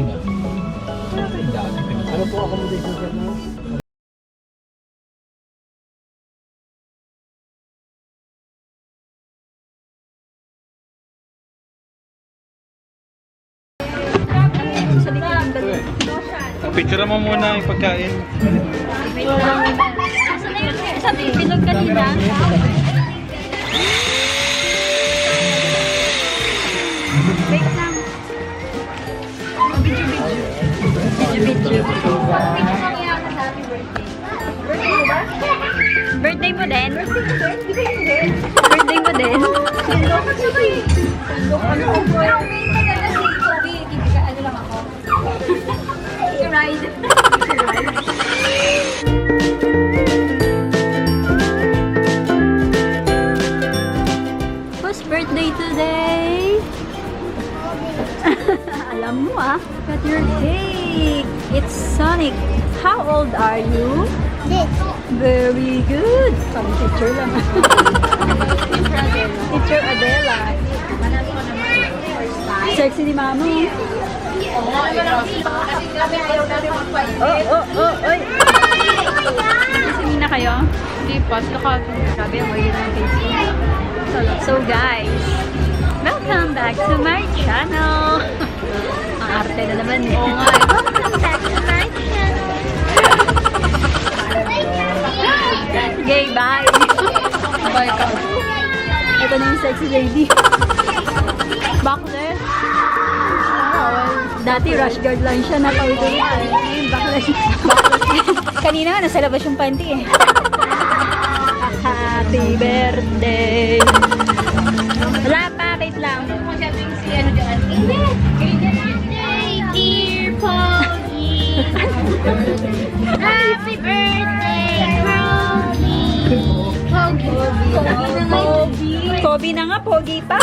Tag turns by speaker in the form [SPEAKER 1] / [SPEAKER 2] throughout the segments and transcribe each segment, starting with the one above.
[SPEAKER 1] kanina.
[SPEAKER 2] Ano po accommodation sa mo?
[SPEAKER 3] Picture mo muna yung pagkain.
[SPEAKER 4] Saan yung bilog kanina? Wait lang. Video. Birthday mo din? Birthday mo din? Ano lang ako? Ride. Whose birthday today? Alam mo ah. Got your cake. It's Sonic. How old are you?
[SPEAKER 5] 6.
[SPEAKER 4] Very good. Pang teacher lang. Teacher Adela. Sexy ni mama. Oy. Sini na kayo? Hindi pa. Sabi mo yun ang face. So guys, welcome back to my channel. Ang arte na naman eh. Oo nga eh. Welcome back to my channel. Gay, bye. Bye ka. Ito na yung sexy lady. Bakit? Dati rush guard lang siya, nakauto niya. Bakit? Kanina nga, nasa labas yung panty eh. Happy birthday! Wala pa, wait lang.
[SPEAKER 5] Dear Pogi. Happy birthday, Pogi.
[SPEAKER 4] Pogi na nga, Pogi pa.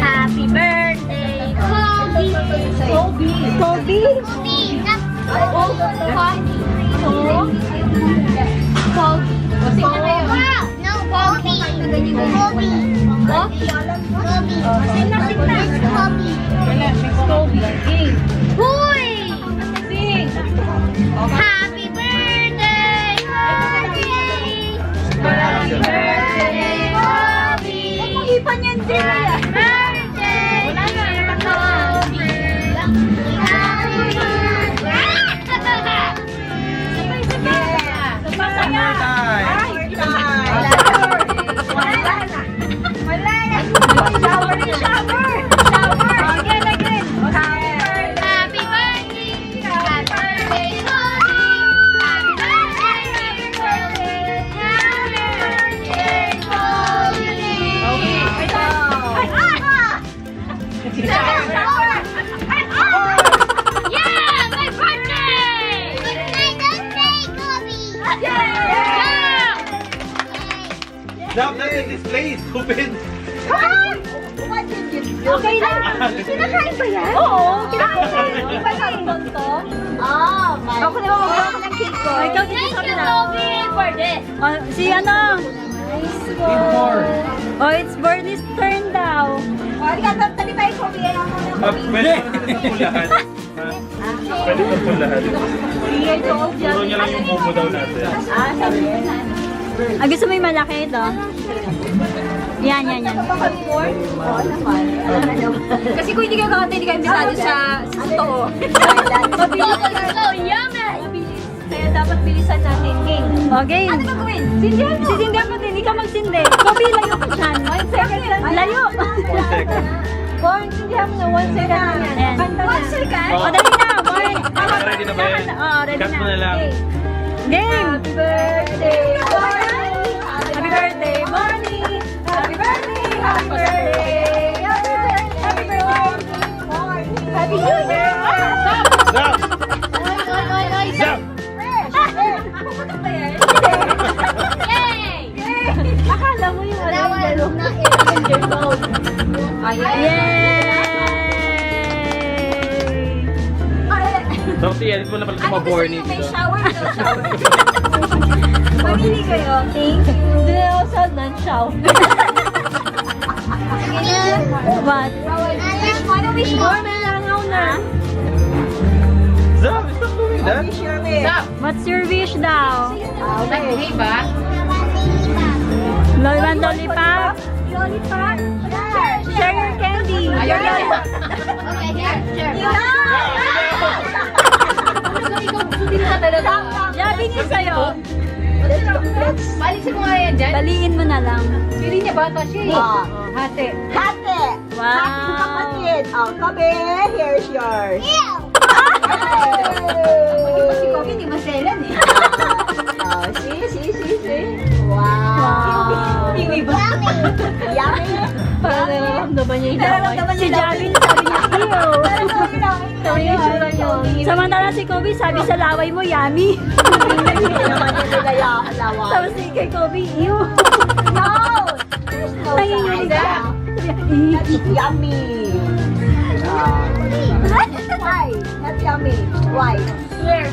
[SPEAKER 5] Happy birthday, Pogi.
[SPEAKER 4] Pogi.
[SPEAKER 5] No, Pogi. Hoy! Happy birthday, Pogi! Happy birthday, Pogi!
[SPEAKER 4] Ipan yan din.
[SPEAKER 5] Happy birthday, Pogi! Happy Happy birthday! Happy birthday, Pogi! Happy birthday, Yeah! My birthday!
[SPEAKER 3] Stop, that's in this place. Open.
[SPEAKER 4] Okay lang. Kinakain ba yan? Oo, kinakain. Di ba yung tonto?
[SPEAKER 5] Oh, my
[SPEAKER 4] Ako na mag-block ng cake ko. Ikaw din
[SPEAKER 5] Thank
[SPEAKER 4] sa
[SPEAKER 5] you,
[SPEAKER 4] akin.
[SPEAKER 5] Pogi, for this.
[SPEAKER 4] Si ano? Oh, it's Bernie's turn daw.
[SPEAKER 3] Pwede pa ito pulahan. Pwede pa pulahan. Puro niya lang yung bubo daw natin.
[SPEAKER 4] Gusto mo yung malaki ito? Yan.
[SPEAKER 6] Kasi kung hindi kayo kakanta, hindi kayo imbitado sa totoo.
[SPEAKER 5] Mabilis. So yummy.
[SPEAKER 6] Kaya dapat bilisan natin, King.
[SPEAKER 4] Okay.
[SPEAKER 6] Ano gagawin? Sindihan mo.
[SPEAKER 4] Sisindihan mo din. Ikaw magsindi. Kobe, layo ka dyan. 1 second lang. Layo.
[SPEAKER 3] 1 second.
[SPEAKER 6] Born, sindihan mo na 1 second lang yan.
[SPEAKER 4] Ayan.
[SPEAKER 6] Kanta na. 1 second?
[SPEAKER 4] O, dali na. Born.
[SPEAKER 3] Ready na ba yan?
[SPEAKER 4] Oo, ready
[SPEAKER 3] Cut mo
[SPEAKER 4] na.
[SPEAKER 3] na lang.
[SPEAKER 4] Game.
[SPEAKER 6] Happy birthday, Barney!
[SPEAKER 4] Happy birthday, Bonnie.
[SPEAKER 6] Happy birthday! Happy birthday! Happy birthday! Happy New Year!
[SPEAKER 3] Stop! Stop!
[SPEAKER 5] Yay!
[SPEAKER 6] Akala mo yung ano yung lalo.
[SPEAKER 4] Yay!
[SPEAKER 3] So, edit mo na pala ito maborny
[SPEAKER 6] May
[SPEAKER 3] dito.
[SPEAKER 6] shower daw. Pamili kayo. Thank you. Doon ako sa lunch shower.
[SPEAKER 4] What?
[SPEAKER 6] Ano wish mo? May langaw na.
[SPEAKER 3] Zab, stop doing that.
[SPEAKER 4] What's your wish daw?
[SPEAKER 6] Hey ba?
[SPEAKER 4] Lolong lollipop?
[SPEAKER 6] Lollipop?
[SPEAKER 4] Share your candy.
[SPEAKER 6] Ayun na. Okay, here. Sutin ka talaga.
[SPEAKER 4] Yabi niya sa'yo.
[SPEAKER 6] Balisin mo nga yan dyan.
[SPEAKER 4] Baliin mo na lang.
[SPEAKER 6] Hindi niya bata siya eh.
[SPEAKER 1] Oh.
[SPEAKER 6] Hati.
[SPEAKER 1] Hati!
[SPEAKER 4] Wow.
[SPEAKER 1] Hati kapatid! Oh, kabe, here's yours.
[SPEAKER 6] Pag iba si Kobe, hindi maselan eh.
[SPEAKER 1] Oh, see. Wow.
[SPEAKER 6] Hindi ba?
[SPEAKER 1] Yummy.
[SPEAKER 6] Para nararamdaman niya yung laway.
[SPEAKER 4] Si Javin sabi niya, ew.
[SPEAKER 6] Sabi niya yung laway.
[SPEAKER 4] Samantala si Kobe sabi sa laway mo, yummy.
[SPEAKER 1] Hindi naman yung nilaya lawa.
[SPEAKER 4] Tapos si kay Kobe, ew.
[SPEAKER 1] No! There's no
[SPEAKER 4] Nanginginig
[SPEAKER 1] sound.
[SPEAKER 4] ka.
[SPEAKER 1] That's yummy. Why? Not yummy. Why?
[SPEAKER 6] Swear.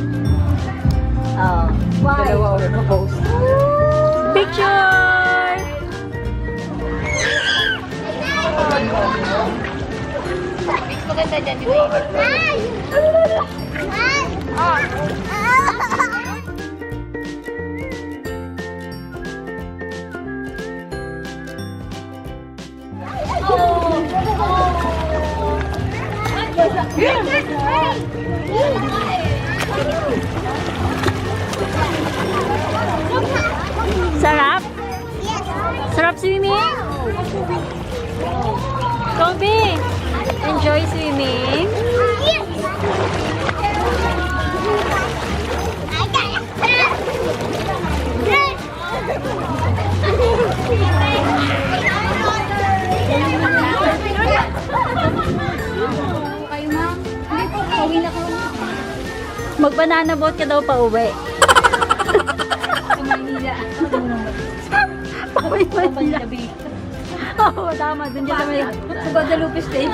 [SPEAKER 1] Oh. Why?
[SPEAKER 6] ulit na post.
[SPEAKER 4] Picture!
[SPEAKER 6] Maganda dyan, di ba?
[SPEAKER 4] Sarap? Sarap swimming? Kobe, enjoy swimming?
[SPEAKER 6] Kayo ma'am. Hindi po, kawin ako.
[SPEAKER 4] Mag-banana boat ka daw pa uwi.
[SPEAKER 6] Sa Manila.
[SPEAKER 4] Pauwi Manila. Oo, tama. Doon dyan sa may...
[SPEAKER 6] Sa Guadalupe State.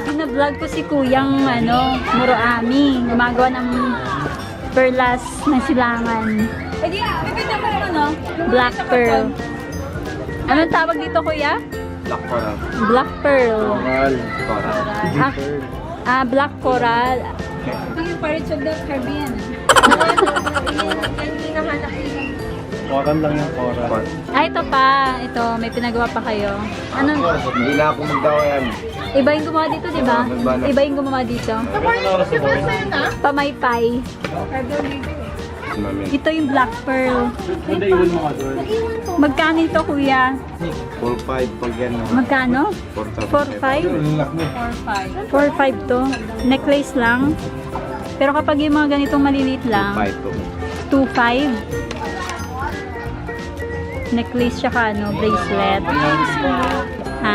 [SPEAKER 4] Bina-vlog ko si Kuyang Muroami. Gumagawa ng perlas na silangan.
[SPEAKER 6] Eh di, bibigyan mo naman no?
[SPEAKER 4] Black pearl. Anong tawag dito, Kuya?
[SPEAKER 3] Black coral.
[SPEAKER 4] Black pearl.
[SPEAKER 3] Coral.
[SPEAKER 4] Black coral.
[SPEAKER 6] Ito yung Pirates of the Caribbean. Yan hinahanap nila.
[SPEAKER 3] Coral lang yung coral.
[SPEAKER 4] Ito pa. Ito, may pinagawa pa kayo. Ano?
[SPEAKER 2] Hindi na ako magdawa yan.
[SPEAKER 4] Iba yung gumawa dito, di ba? Iba yung gumawa dito. Pamaypay. Ito yung black pearl.
[SPEAKER 3] Hindi, iwan mo ka doon.
[SPEAKER 4] Magkano ito, Kuya?
[SPEAKER 2] 4-5 pag yan.
[SPEAKER 4] Magkano? 4-5? 4-5 to. Necklace lang. Pero kapag yung mga ganitong maliliit lang,
[SPEAKER 2] 5 to.
[SPEAKER 4] 2-5. Necklace siya ka, bracelet. Ha?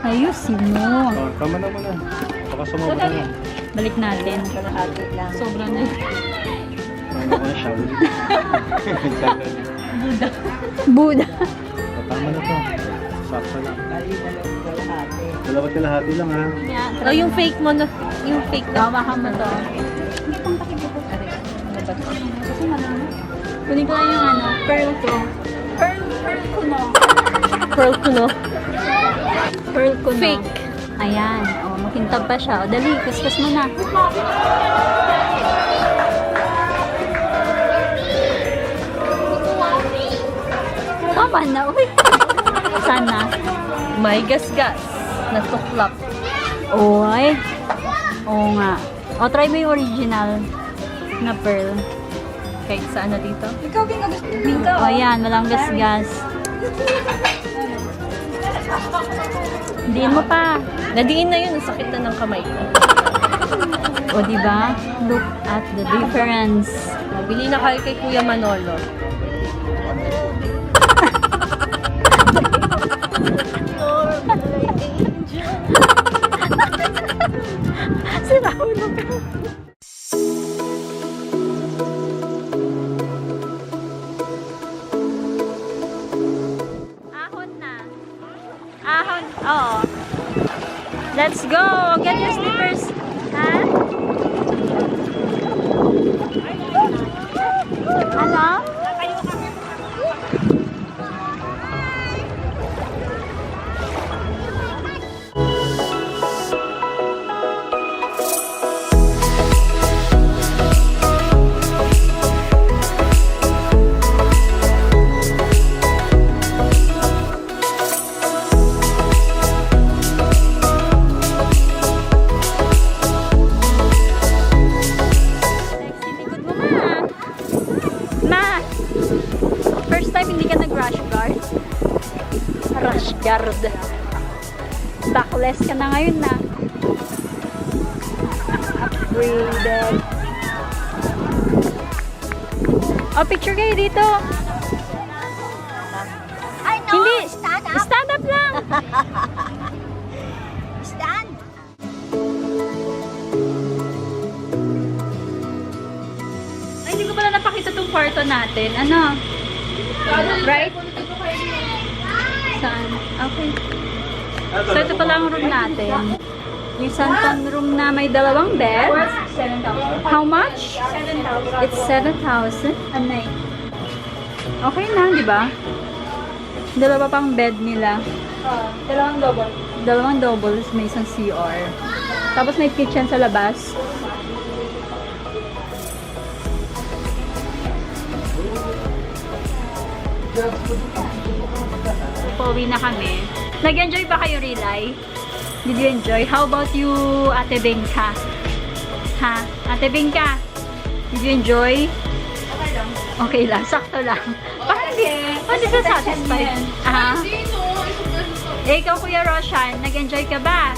[SPEAKER 4] Ayusin mo.
[SPEAKER 3] Oh, tama na mo na. Baka sumobra na.
[SPEAKER 4] Balik natin. Sobra na.
[SPEAKER 3] Ano ko na siya.
[SPEAKER 4] Buda.
[SPEAKER 3] Tama na to. Sakto lang. Dalawat kalahati lang ha.
[SPEAKER 6] Oh, yung fake mo na, yung fake na.
[SPEAKER 4] Tawakan mo to. Kunin ko lang yung pearl ko. Pearl ko no.
[SPEAKER 6] Pearl ko no.
[SPEAKER 4] Pearl ko no.
[SPEAKER 6] Fake.
[SPEAKER 4] Ayan. O, makintab pa siya. O, dali. Kuskus mo na. Tama na. Uy. Sana.
[SPEAKER 6] May gasgas na tuklap.
[SPEAKER 4] Oy. Oo nga. O, try mo yung original na pearl.
[SPEAKER 6] Kahit saan na dito.
[SPEAKER 4] O, ayan. Walang gasgas. Diin mo pa.
[SPEAKER 6] Nadiin na yun, ang sakit na ng kamay ko.
[SPEAKER 4] O, diba? Look at the difference.
[SPEAKER 6] Bili na kayo kay Kuya Manolo.
[SPEAKER 4] Sira ulo ko. Ahon na. Ahon. Oo. Let's go. Get your slippers. Ha? Ano? beach guard. Backless ka na ngayon na. Upgraded. Oh, picture kayo dito.
[SPEAKER 5] Ay, no!
[SPEAKER 4] Hindi.
[SPEAKER 5] Stand up!
[SPEAKER 4] Stand up lang.
[SPEAKER 5] Stand!
[SPEAKER 4] Ay, hindi ko pala napakita tong kwarto natin. Ano? Right? Saan? Okay. So, ito pala ang room natin. Yung santong room na may dalawang bed. How much? It's 7,000 a night. Okay na, di ba? Dalawa pang bed nila. Dalawang double. May isang CR. Tapos may kitchen sa labas. Pauwi na kami. Nag-enjoy ba kayo, Rilay? Did you enjoy? How about you, Ate Bingka? Ha? Ate Bingka? Did you enjoy? Okay lang. Okay lang. Sakto lang. Parang hindi ka satisfied. Ah. Eh, ikaw, Kuya Roshan, nag-enjoy ka ba?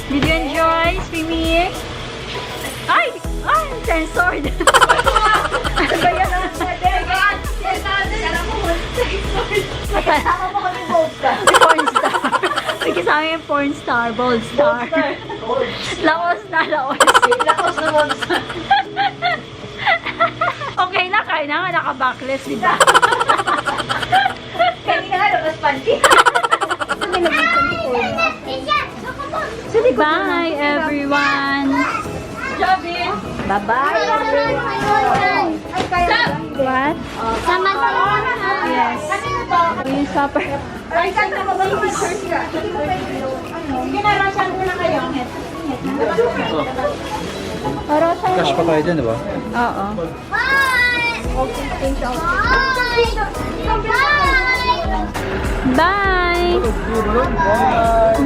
[SPEAKER 4] Did you enjoy swimming? Ay! Ay! Censored! Ano ba yan?
[SPEAKER 1] Kasama mo kami both ka.
[SPEAKER 4] Porn star. May kasama yung porn star, bold star. Laos na, laos.
[SPEAKER 1] Lakos na mo.
[SPEAKER 4] Okay na, kaya na nga naka-backless, di ba?
[SPEAKER 1] Kanina nga, labas panty.
[SPEAKER 4] Bye, everyone! Bye-bye, everyone! What? Yes. Yung supper.
[SPEAKER 1] Ay, saan ka ba yung pictures ka? Ginarasan ko na kayo.
[SPEAKER 4] Roshan.
[SPEAKER 2] Cash pa tayo dyan, di ba?
[SPEAKER 4] Oo. Bye!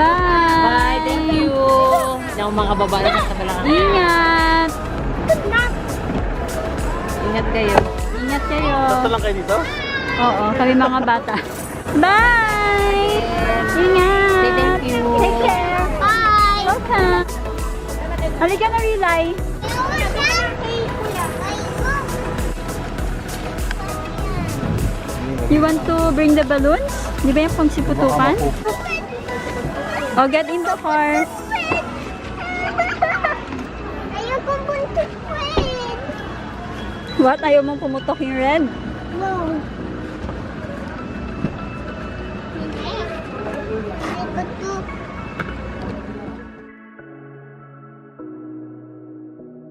[SPEAKER 4] Bye!
[SPEAKER 6] Thank you. Hindi ako makababa na sa tabalang.
[SPEAKER 4] Ingat!
[SPEAKER 6] Ingat kayo.
[SPEAKER 4] Ingat kayo.
[SPEAKER 3] lang kayo dito?
[SPEAKER 4] Oo, kami mga bata. Bye! Ingat!
[SPEAKER 6] Say thank you.
[SPEAKER 4] Take care!
[SPEAKER 5] Bye!
[SPEAKER 4] Welcome! Halika na, Rilay. You want to bring the balloons? Di ba yung pangsiputukan? Oh, get in the car.
[SPEAKER 5] Ayokong buntis friend.
[SPEAKER 4] What? Ayaw mong pumutok yung red?
[SPEAKER 5] No.